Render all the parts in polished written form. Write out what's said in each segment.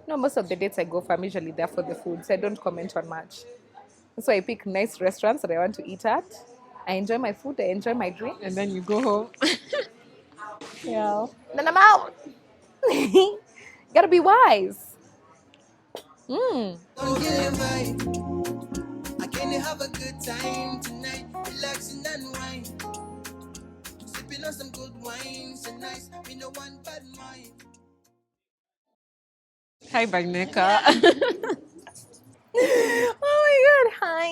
No, most of the dates I go for, I'm usually there for the food, so I don't comment on much. So I pick nice restaurants that I want to eat at. I enjoy my food, I enjoy my drink. And then you go home. Yeah. Then I'm out. Gotta be wise. Mm. Don't get it right. I can have a good time tonight, relaxing and wine, sipping on some good wine, so nice, me no one bad mind. Hi, Byneka. Oh my god, hi.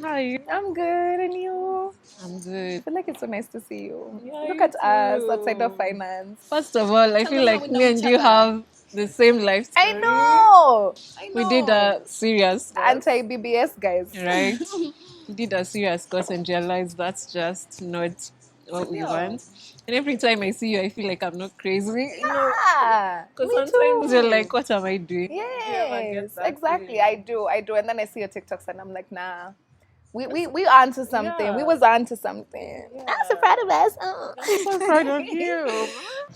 Hi. I'm good, and you? I'm I good. feel like it's so nice to see you. Yeah, Look you at us too. outside of finance. First of all, I feel like me and you have the same life I story. know. We did a serious course, Anti-BBS guys. right? We did a serious course and realized that's just not what we want. And every time I see you, I feel like I'm not crazy. Yeah, Because me sometimes too. you're like, what am I doing? Do you ever Yes, get that exactly. feeling? I do. And then I see your TikToks and I'm like, nah. We onto something. Yeah. We was onto something. I'm so proud of us. Oh. I'm so proud of you.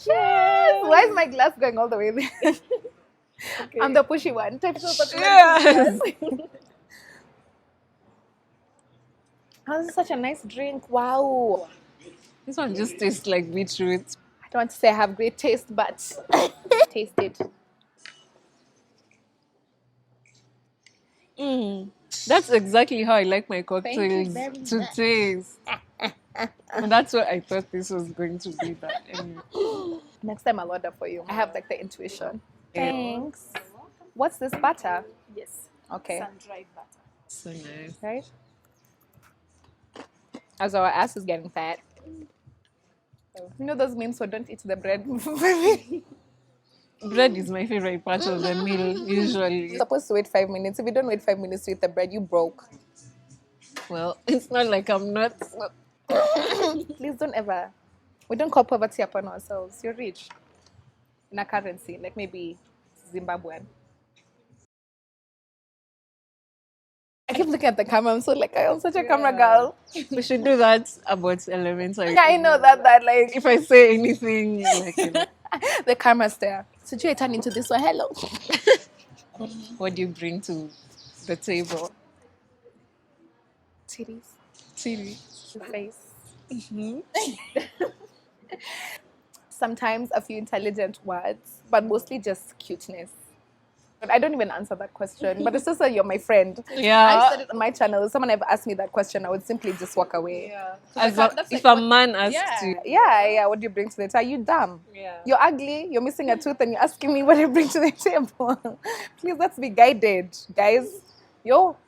Yes. Why is my glass going all the way there? I'm the pushy one. Yes. Oh, this is such a nice drink. Wow. This one just tastes like beetroot. I don't want to say I have great taste, but taste it. That's exactly how I like my cocktails very to much. taste. And that's what I thought this was going to be. But anyway. Next time I'll order for you. I have like the intuition. Yeah. Thanks. What's this butter? Yes. Okay. Sun-dried butter. So nice. Right? As our ass is getting fat. You know those memes where don't eat the bread. Bread is my favorite part of the meal, usually. You're supposed to wait 5 minutes. If you don't wait 5 minutes to eat the bread, you broke. Well, it's not like I'm not. Please don't ever. We don't call poverty upon ourselves. You're rich. In a currency, like maybe Zimbabwean. I keep looking at the camera. I'm so like, I'm such a camera girl. We should do that about elementary. Yeah, I know that like If I say anything, like, the camera's there. So Joy turn into this one. Hello. what do you bring to the table? Titties. Chili. Face. Sometimes a few intelligent words, but mostly just cuteness. But I don't even answer that question. But it's just that you're my friend. I Yeah. said it on my channel. If someone ever asked me that question, I would simply just walk away. If a man asks you, Yeah. What do you bring to the table? Are you dumb? Yeah. You're ugly. You're missing a tooth, and you're asking me what I bring to the table. Please, let's be guided, guys. Yo.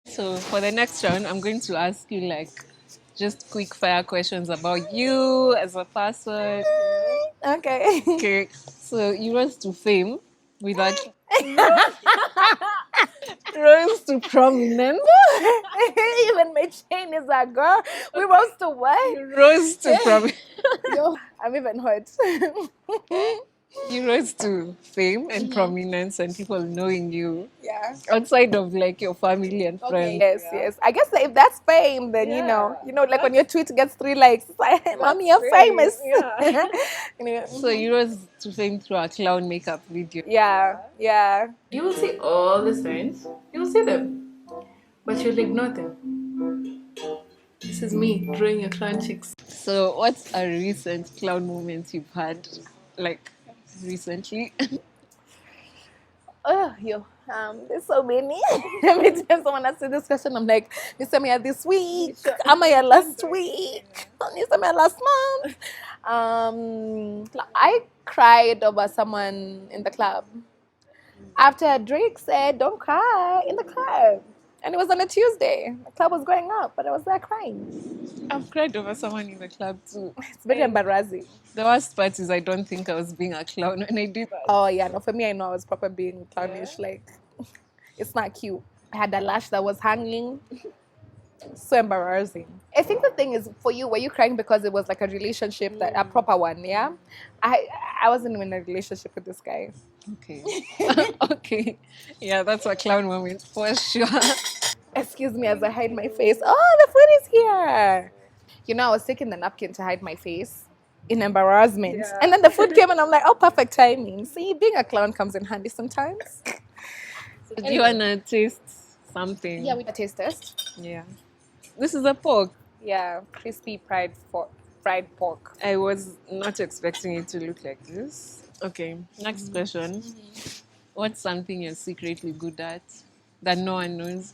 So for the next round, I'm going to ask you like just quick fire questions about you as a person. Okay. Okay. So you rose to fame without rose to prominence. Even my chain is a girl. We rose to what? Rose to prominence. Yo, I'm even hurt. You rose to fame and prominence and people knowing you Yeah. outside of like your family and friends. Yes. I guess if that's fame, then you know, like when your tweet gets 3 likes, it's like, mommy, you're famous. Anyway. So you rose to fame through a clown makeup video. Yeah. You will see all the signs. You will see them, but you'll ignore them. This is me drawing your clown cheeks. So what's a recent clown moment you've had, like recently? Oh, there's so many. Every time someone asks me this question, I'm like, Miss Samia this week, am I last week? Miss Samia last month. I cried over someone in the club. After Drake said, don't cry in the club. And it was on a Tuesday. The club was going up, but I was there crying. I've cried over someone in the club too. It's very embarrassing. The worst part is I don't think I was being a clown when I did that. Oh, yeah, no, for me, I know I was proper being clownish. Like, it's not cute. I had a lash that was hanging. So embarrassing. I think the thing is, for you, were you crying because it was like a relationship, a proper one, yeah? I wasn't in a relationship with this guy. Okay. Okay. Yeah, that's a clown moment for sure. Excuse me as I hide my face. Oh, the food is here. You know, I was taking the napkin to hide my face. in embarrassment. And then the food came and I'm like, oh, perfect timing. See, being a clown comes in handy sometimes. Do you wanna taste something? Yeah, we taste test. Yeah. This is a pork. Yeah, crispy fried pork. I was not expecting it to look like this. Okay, next question. What's something you're secretly good at that no one knows?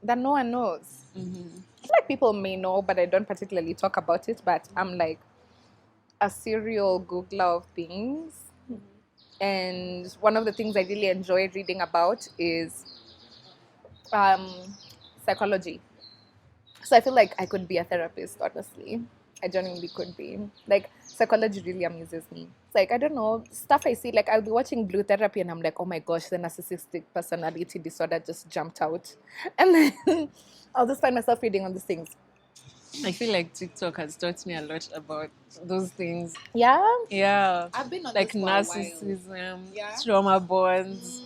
That no one knows. I feel like people may know, but I don't particularly talk about it. But I'm like a serial Googler of things. And one of the things I really enjoy reading about is psychology. So I feel like I could be a therapist, honestly. I genuinely could be. Like, psychology really amuses me. It's like, I don't know, stuff I see, like, I'll be watching Blue Therapy and I'm like, oh my gosh, the narcissistic personality disorder just jumped out. And then I'll just find myself reading on these things. I feel like TikTok has taught me a lot about those things. Yeah? Yeah. I've been on Like this for a while. narcissism, Yeah? trauma bonds.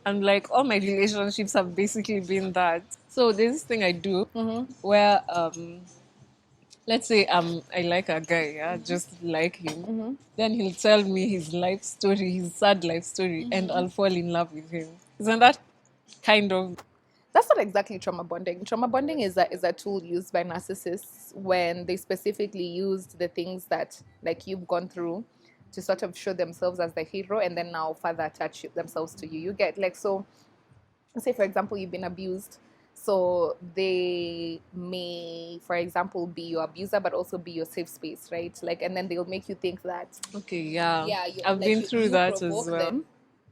And like all my relationships have basically been that. So there's this thing I do where let's say I like a guy, yeah, just like him. Then he'll tell me his life story, his sad life story, and I'll fall in love with him. Isn't that kind of That's not exactly trauma bonding. Trauma bonding is a tool used by narcissists when they specifically used the things that like you've gone through to sort of show themselves as the hero and then now further attach themselves to you. You get like, so say for example you've been abused, so they may for example be your abuser but also be your safe space, right? Like, and then they'll make you think that okay? Yeah, I've like, been through that as provoke well. them.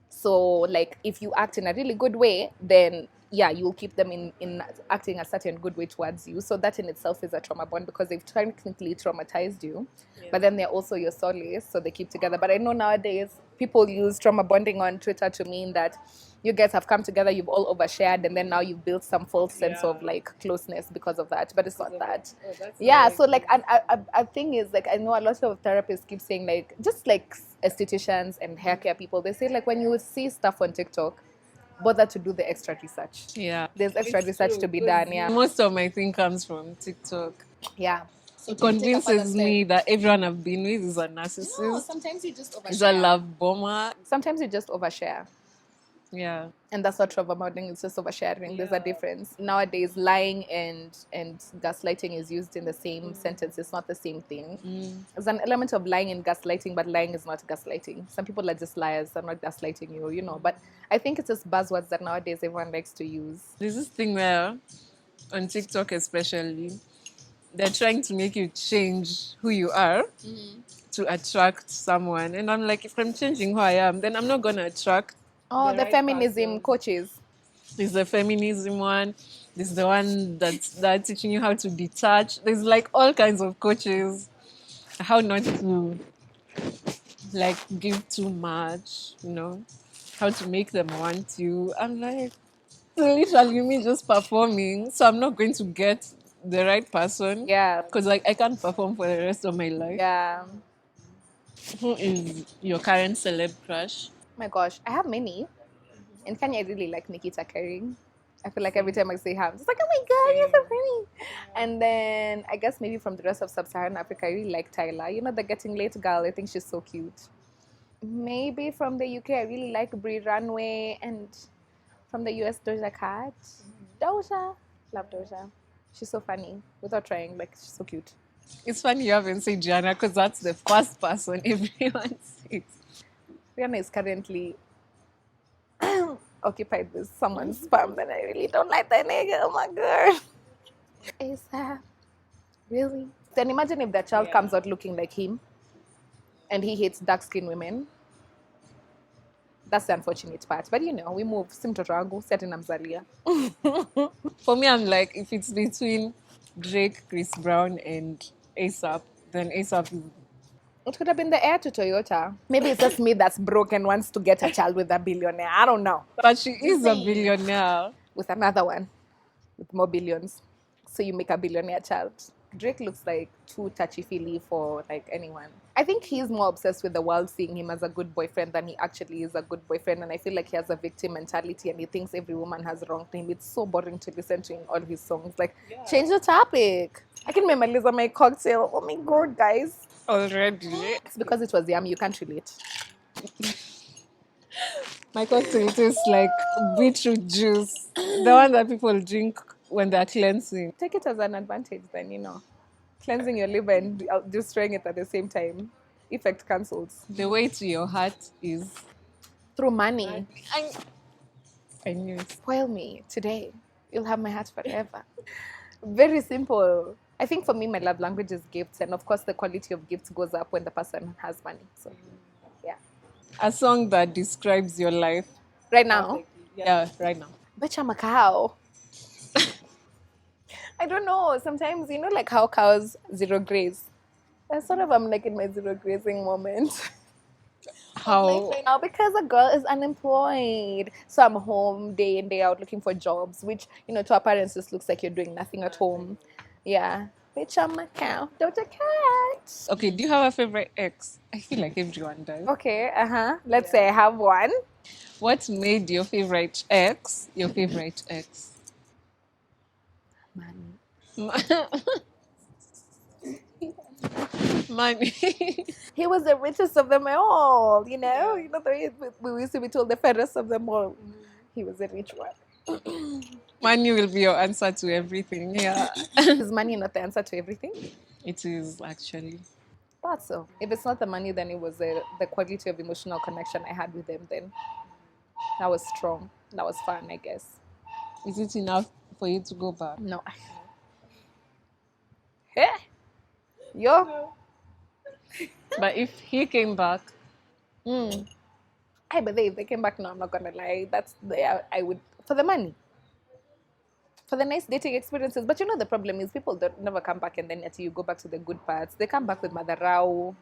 So like if you act in a really good way, then yeah, you'll keep them in acting a certain good way towards you. So that in itself is a trauma bond because they've technically traumatized you, but then they're also your solace, so they keep together. But I know nowadays people use trauma bonding on Twitter to mean that you guys have come together, you've all overshared, and then now you've built some false sense of like closeness because of that. But it's not that. Yeah, so like a thing is like I know a lot of therapists keep saying like just like estheticians and hair care people, they say like when you see stuff on TikTok, bother to do the extra research. Yeah, There's extra research to be done. Yeah. most of my thing comes from TikTok. Yeah. It convinces me that everyone I've been with is a narcissist, No, sometimes you just is a overshare. love bomber. Sometimes you just overshare. Yeah. And that's not trauma bonding, it's just oversharing. There's a difference. Nowadays, lying and gaslighting is used in the same sentence. It's not the same thing. There's an element of lying and gaslighting, but lying is not gaslighting. Some people are just liars, they're not gaslighting you, you know. But I think it's just buzzwords that nowadays everyone likes to use. There's this thing where, on TikTok especially, they're trying to make you change who you are to attract someone. And I'm like, if I'm changing who I am, then I'm not going to attract. Oh, the right feminism person. coaches. There's the feminism one. There's the one that's teaching you how to detach. There's like all kinds of coaches. How not to like give too much, you know, how to make them want you. I'm like, literally me just performing. So I'm not going to get the right person. Yeah. Because like I can't perform for the rest of my life. Yeah. Who is your current celeb crush? Oh my gosh, I have many. In Kenya, I really like Nikita Kering. I feel like every time I say her, I'm just like, oh my god, you're so pretty. And then I guess maybe from the rest of sub-Saharan Africa, I really like Tyler. You know, the Getting Late girl. I think she's so cute. Maybe from the UK, I really like Brie Runway. And from the US, Doja Cat. Doja. Love Doja. She's so funny. Without trying, like, she's so cute. It's funny you haven't said Gianna because that's the first person everyone says. Rihanna is currently occupied with someone's sperm and I really don't like that nigga. Oh my god. ASAP. Really? Then imagine if that child comes out looking like him and he hates dark-skinned women. That's the unfortunate part. But you know, we move. Simtorangu, set in Amzalia. For me, I'm like, if it's between Drake, Chris Brown, and ASAP, then ASAP is. It could have been the heir to Toyota. Maybe it's just me that's broke and wants to get a child with a billionaire. I don't know. But she is a billionaire. With another one with more billions. So you make a billionaire child. Drake looks like too touchy-feely for like anyone. I think he's more obsessed with the world seeing him as a good boyfriend than he actually is a good boyfriend. And I feel like he has a victim mentality and he thinks every woman has wronged him. It's so boring to listen to in all his songs. Like, change the topic. I can memorize my cocktail. Oh my god, guys. Already. It's because it was yummy. You can't relate. My cocktail tastes like beetroot juice. The one that people drink when they're cleansing. Take it as an advantage then, cleansing your liver and destroying it at the same time. Effect cancels. The way to your heart is... Through money. I knew it. Spoil me today. You'll have my heart forever. Very simple. I think for me, my love language is gifts. And of course, the quality of gifts goes up when the person has money. So, yeah. A song that describes your life. Right now, Yeah, right now. bitch, I'm a cow. I don't know. Sometimes, like how cows zero graze. I'm like in my zero grazing moment. How... Right now because a girl is unemployed. So I'm home day in, day out looking for jobs, which, to our parents just looks like you're doing nothing at home. Yeah. Bitch, I'm a cow. Doja Cat. Okay, do you have a favorite ex? I feel like everyone does. Okay, Let's say I have one. What made your favorite ex your favorite ex? Money. Money. He was the richest of them all, the way we used to be told the fairest of them all. He was a rich one. Money will be your answer to everything. Yeah. Is money not the answer to everything? It is actually. Thought so. If it's not the money, then it was the quality of emotional connection I had with them then. That was strong. That was fun, I guess. Is it enough for you to go back? No. Hey! Yo! But if he came back, Hey, but if they came back, no, I'm not gonna lie. I would, for the money. For the nice dating experiences. But the problem is people don't never come back and then until you go back to the good parts. They come back with Madarao.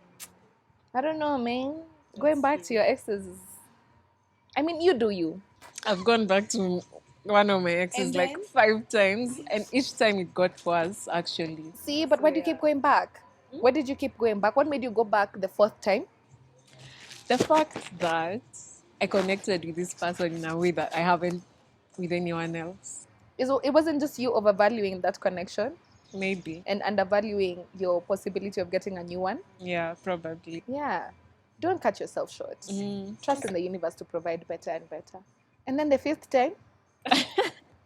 I don't know, man. Going back to your exes. I mean, you do you. I've gone back to one of my exes And like then? 5 times, and each time it got worse, actually. See, but why do you keep going back? Why did you keep going back? What made you go back the 4th time? The fact that I connected with this person in a way that I haven't with anyone else. It wasn't just you overvaluing that connection Maybe. and undervaluing your possibility of getting a new one. Yeah, probably. Yeah. Don't cut yourself short. Trust in the universe to provide better and better. And then the 5th time?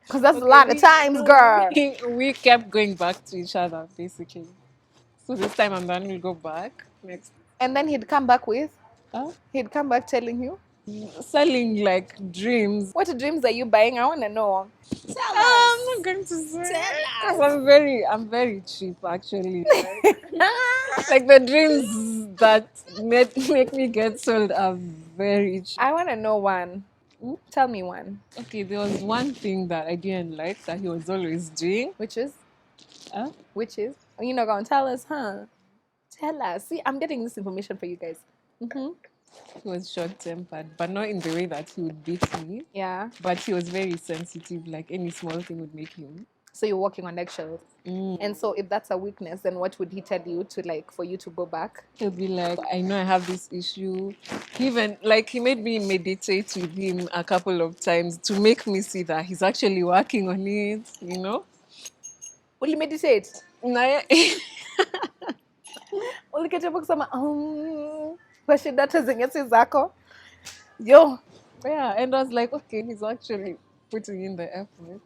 Because that's a lot of times, girl. We kept going back to each other, basically. So this time I'm done, we'll go back next. And then he'd come back with? Huh? He'd come back telling you? Selling like dreams. What dreams are you buying? I want to know. I'm not going to say because I'm very cheap actually. Like the dreams that make me get sold are very cheap. I want to know one. Tell me one. Okay, there was one thing that I didn't like that he was always doing. Which is? Huh? Which is? You're not going to tell us, huh? Tell us. See, I'm getting this information for you guys. He was short-tempered, but not in the way that he would beat me. Yeah. But he was very sensitive. Like any small thing would make him. So you're walking on eggshells. And so if that's a weakness, then what would he tell you for you to go back? He'll be like, I know I have this issue. He made me meditate with him a couple of times to make me see that he's actually working on it, Will you meditate? Uliketi kusema kwa shida zenye si zako. Yo. Yeah, and I was like, okay, he's actually putting in the effort.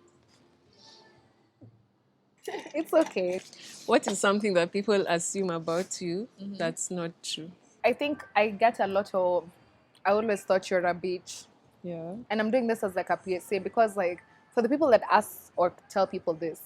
It's okay. What is something that people assume about you that's not true? I think I get a lot of, I always thought you're a bitch. Yeah. And I'm doing this as like a PSA because for the people that ask or tell people this,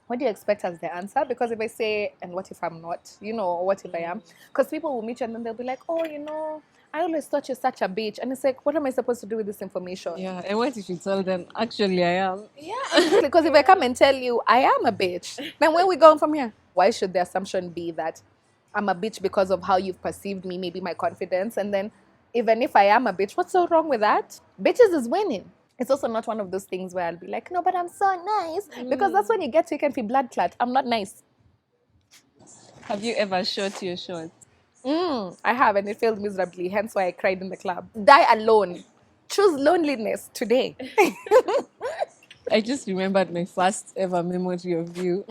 what do you expect as the answer? Because if I say, and what if I'm not? What if I am? Because people will meet you and then they'll be like, oh, I always thought you're such a bitch. And it's like, what am I supposed to do with this information? Yeah, and what if you tell them, actually, I am? Yeah, because if I come and tell you I am a bitch, then where are we going from here? Why should the assumption be that I'm a bitch because of how you've perceived me, maybe my confidence? And then even if I am a bitch, what's so wrong with that? Bitches is winning. It's also not one of those things where I'll be like, no, but I'm so nice. Because that's when you get taken for blood clot. I'm not nice. Have you ever shot your shot? I have, and it failed miserably. Hence why I cried in the club. Die alone. Choose loneliness today. I just remembered my first ever memory of you.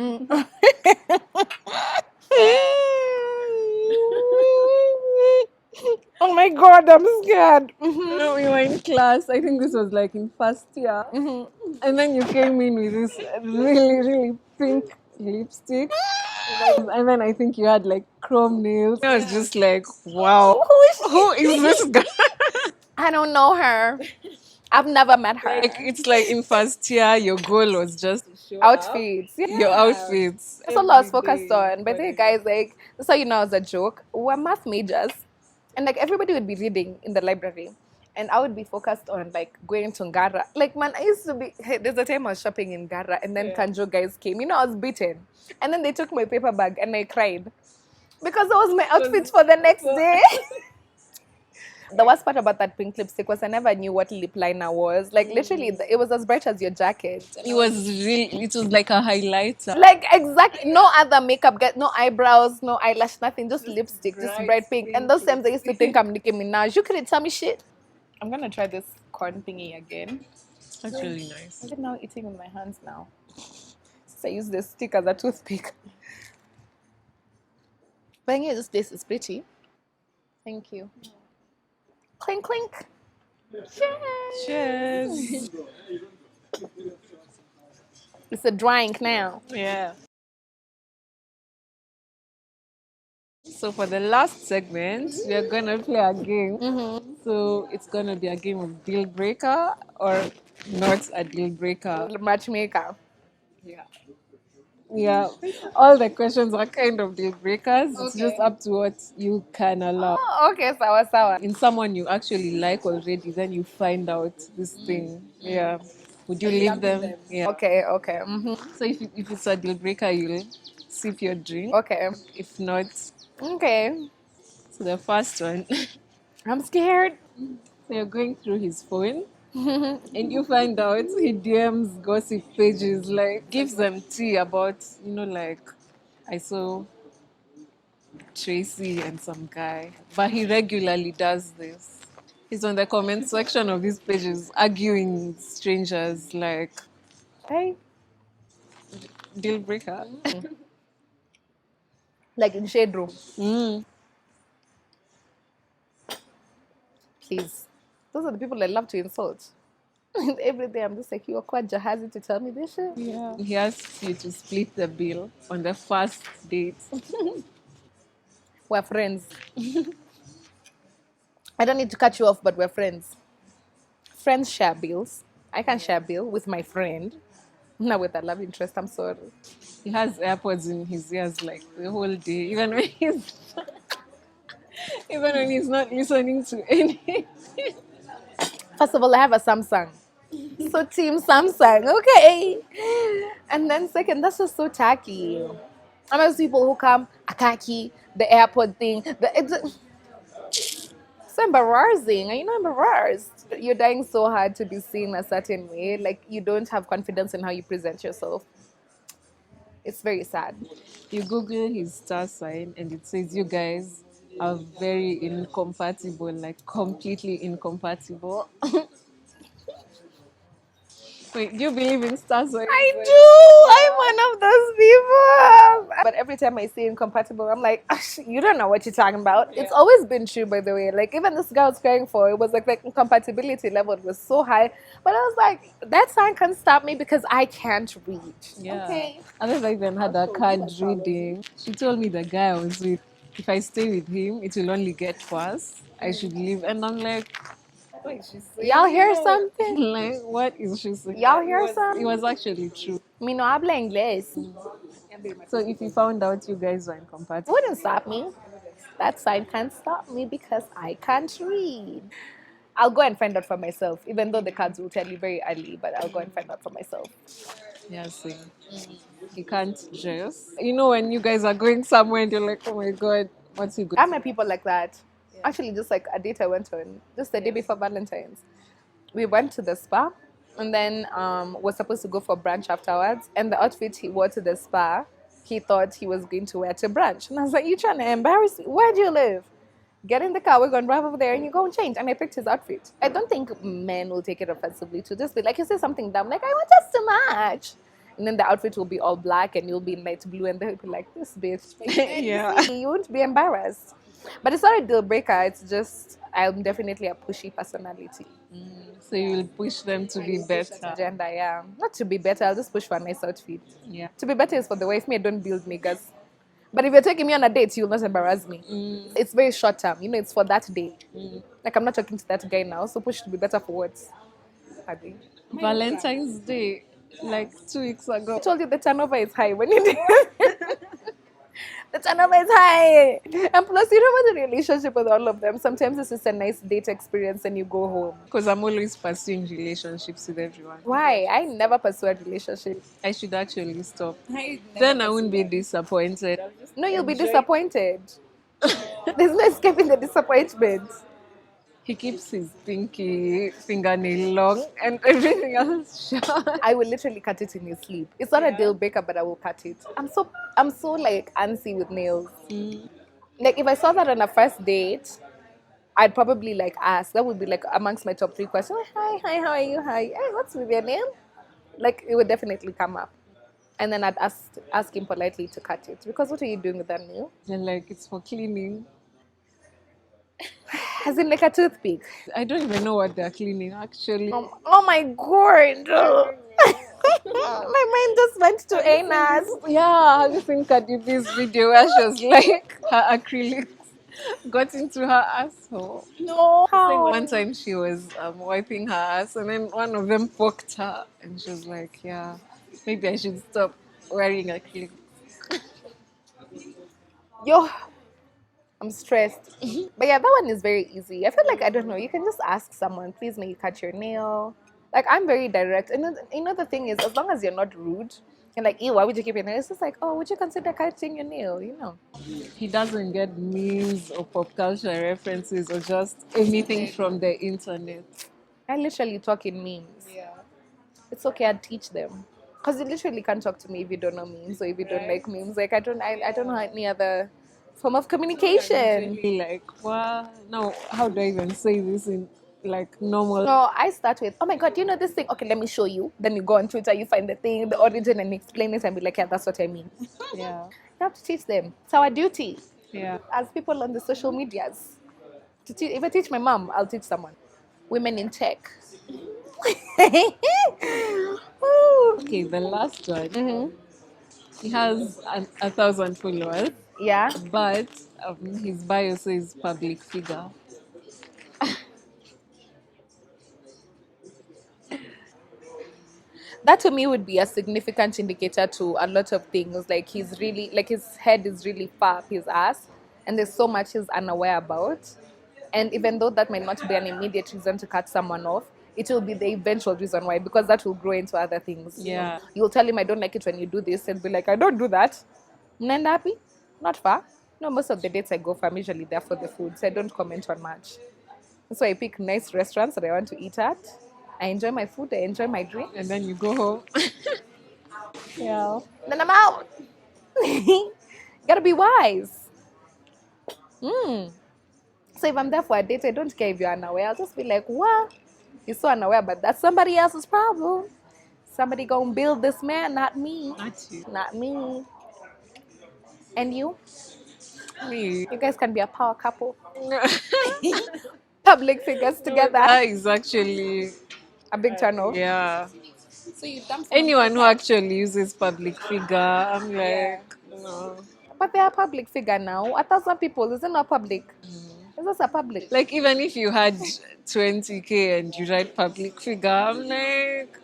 Oh my god, I'm scared. Mhm. No, we were in class. I think this was like in first year. And then you came in with this really, really pink lipstick. And then I think you had like chrome nails. I was just like, wow. Who is this guy? I don't know her. I've never met her. Like, it's like in first year, your goal was just Outfits. Yeah. your outfits. That's all I was focused on. But the guys, like, that's how you know it was a joke. We're math majors. And like everybody would be reading in the library. And I would be focused on like going to Ngara. Like man, I used to be there's a time I was shopping in Ngara and then Kanjo guys came. You know, I was beaten. And then they took my paper bag and I cried. Because that was my outfit for the next day. The worst part about that pink lipstick was I never knew what lip liner was. Like literally, it was as bright as your jacket. It was like a highlighter. Like exactly, no other makeup, no eyebrows, no eyelash, nothing, just lipstick, just bright pink. And those times I used to think I'm Nicki Minaj. You couldn't tell me shit. I'm gonna try this corn thingy again. That's really nice. I'm now eating with my hands now. So I use this stick as a toothpick. But yeah, this is pretty. Thank you. Clink clink. Cheers. Cheers. It's a drink now. Yeah. So for the last segment, we are gonna play a game. So it's gonna be a game of deal breaker or not a deal breaker. Matchmaker. Yeah, all the questions are kind of deal breakers. It's just up to what you can allow. Oh, okay, sour. In someone you actually like already, then you find out this thing. Yeah. Would you leave them? Yeah. Okay. So if it's a deal breaker, you'll sip your drink. Okay. If not, Okay. so the first one. I'm scared. So you're going through his phone and you find out he DMs gossip pages, like gives them tea about, like I saw Tracy and some guy. But he regularly does this. He's on the comment section of these pages arguing with strangers, like Hey. deal breaker. Like in shade room. Please. Those are the people I love to insult. And every day I'm just like, you are quite jahazi to tell me this shit. Yeah. He asks you to split the bill on the first date. We're friends. I don't need to cut you off, but we're friends. Friends share bills. I can share bill with my friend. Not with a love interest, I'm sorry. He has AirPods in his ears like the whole day, even when he's not listening to any. First of all, I have a Samsung. So team Samsung, okay. And then second, that's just so tacky. And those people who come, Akaki, the airport thing, it's so embarrassing. Are you not embarrassed? You're dying so hard to be seen a certain way. Like you don't have confidence in how you present yourself. It's very sad. You Google his star sign and it says you guys are very incompatible, like completely incompatible. Wait, do you believe in star signs? I do. I'm one of those people. But every time I say incompatible, I'm like, you don't know what you're talking about. Yeah. It's always been true, by the way. Like, even this girl I was crying for, it was like the incompatibility level was so high. But I was like, that sign can't stop me because I can't read. Yeah. Okay. Others I even had a card reading. She told me the guy I was with, if I stay with him, it will only get worse. I should leave. And I'm like, y'all hear something? Like, what is she saying? Y'all hear something? It was actually true. Me no habla inglés. So if you found out you guys were incompatible, it wouldn't stop me. That sign can't stop me because I can't read. I'll go and find out for myself, even though the cards will tell you very early, but I'll go and find out for myself. Yeah, same. You can't dress. You know when you guys are going somewhere and you're like, oh my god, what's he going? I met people like that. Actually, just like a date I went on, just the day before Valentine's. We went to the spa and then was supposed to go for brunch afterwards. And the outfit he wore to the spa, he thought he was going to wear to brunch. And I was like, you trying to embarrass me? Where do you live? Get in the car, we're going to drive over there and you go and change. And I picked his outfit. I don't think men will take it offensively to just be like, you say something dumb, like, I want us to match. And then the outfit will be all black and you'll be light blue and they'll be like, this bitch. Yeah. You won't be embarrassed. But it's not a deal breaker. It's just I'm definitely a pushy personality. So you'll push them to be better. Agenda, yeah. Not to be better. I'll just push for a nice outfit. Yeah. To be better is for the wife. Me, I don't build niggas. But if you're taking me on a date, you'll not embarrass me. It's very short term. You know, it's for that day. Like, I'm not talking to that guy now. So push to be better for what? Abi. Valentine's Day, like 2 weeks ago. I told you the turnover is high when you do. The turnover is high. And plus, you know about the relationship with all of them. Sometimes it's just a nice date experience and you go home. Because I'm always pursuing relationships with everyone. Why? I never pursue a relationship. I should actually stop. Then I won't be disappointed. No, you'll be disappointed. There's no escaping the disappointment. He keeps his pinky fingernail long and everything else short. I will literally cut it in his sleep. It's not a deal breaker, but I will cut it. I'm so like antsy with nails. Like if I saw that on a first date, I'd probably like ask. That would be like amongst my top 3 questions. Hi, how are you? Hi, hey, what's with your name? Like it would definitely come up. And then I'd ask him politely to cut it. Because what are you doing with that nail? And like it's for cleaning. As in like a toothpick. I don't even know what they're cleaning actually. Oh my god. My mind just went to anus. Yeah, have you seen Cardi B's video where she was like her acrylics got into her asshole? No. I think one time she was wiping her ass and then one of them poked her and she was like, yeah, maybe I should stop wearing acrylics. Yo, I'm stressed. But yeah, that one is very easy. I feel like, I don't know, you can just ask someone, please may you cut your nail. Like, I'm very direct. And you know, the thing is, as long as you're not rude, you're like, ew, why would you keep your nail? It's just like, oh, would you consider cutting your nail, you know? He doesn't get memes or pop culture references or just anything from the internet. I literally talk in memes. Yeah. It's okay, I'd teach them. Because you literally can't talk to me if you don't know memes or if you don't like memes. Like, I don't know any other form of communication. Really like, wow, no, how do I even say this in like normal? So I start with, oh my god, you know this thing? Okay, let me show you. Then you go on Twitter, you find the thing, the origin, and explain it and be like, yeah, that's what I mean. Yeah. You have to teach them. It's our duty Yeah. as people on the social medias. If I teach my mom, I'll teach someone. Women in tech. Okay, the last one. He has 1,000 followers, Yeah. but his bio says public figure. That to me would be a significant indicator to a lot of things. Like he's really, like his head is really far up his ass, and there's so much he's unaware about. And even though that might not be an immediate reason to cut someone off, it will be the eventual reason why, because that will grow into other things. Yeah. You'll tell him, I don't like it when you do this, and be like, I don't do that. Mnaenda happy? Not far. No, most of the dates I go for, I'm usually there for the food, so I don't comment on much. So I pick nice restaurants that I want to eat at. I enjoy my food, I enjoy my drink. And then you go home. Yeah. Then I'm out. Gotta be wise. So if I'm there for a date, I don't care if you're unaware. I'll just be like, what? You're so unaware, but that's somebody else's problem. Somebody gonna build this man, not me. Not you. Not me. And you? Me. You guys can be a power couple. Public figures together. That is actually, A big turn off. yeah. So you dump Anyone who actually uses public figure, I'm like, no. But they are public figure now. 1,000 people, is it not public? Is this a public? Like, even if you had 20K and you write public figure, I'm like,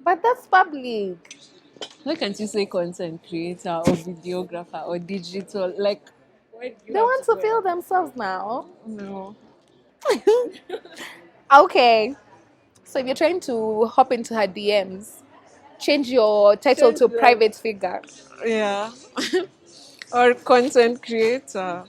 But that's public. why can't you say content creator or videographer or digital? Like, They want to feel themselves now. no. Okay. So if you're trying to hop into her DMs, change your title to private figure. Yeah. Or content creator.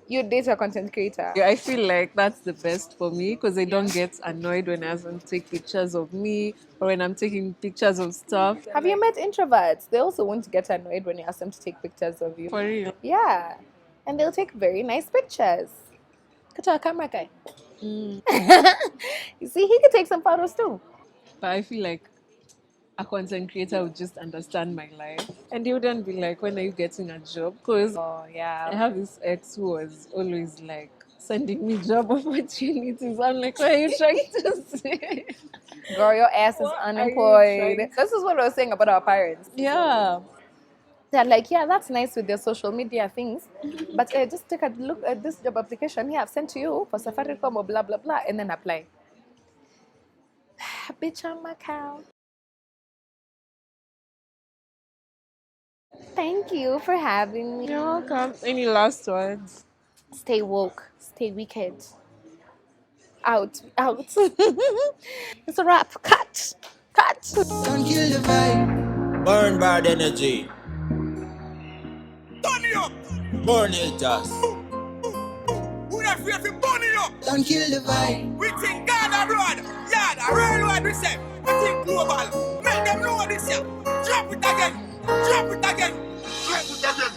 You date a content creator. Yeah, I feel like that's the best for me because I don't get annoyed when I have to take pictures of me or when I'm taking pictures of stuff. Have you met introverts? They also won't get annoyed when you ask them to take pictures of you. For real. Yeah. And they'll take very nice pictures. Cut our camera guy. You see, he could take some photos too. But I feel like a content creator would just understand my life, and they wouldn't be like, "When are you getting a job?" Because Oh yeah. I have this ex who was always like sending me job opportunities. I'm like, what are you trying to say? Girl, your ass is What are you unemployed. trying This is what I was saying about our parents. Yeah. They're like, yeah, that's nice with their social media things, but just take a look at this job application here I've sent to you for Safaricom or blah blah blah, and then apply. Bitch, on my cow. Thank you for having me. You're welcome. Any last words? Stay woke, stay wicked. Out, out. It's a wrap. Cut, cut. Don't kill the vibe. Burn bad energy. Turn it up. Burn it us. Who not fear for burn it up? Don't kill the vibe. We think God abroad. Yard, a railroad we say. We think global. Make them know this year. Drop it again. Drop it again. Drop it again.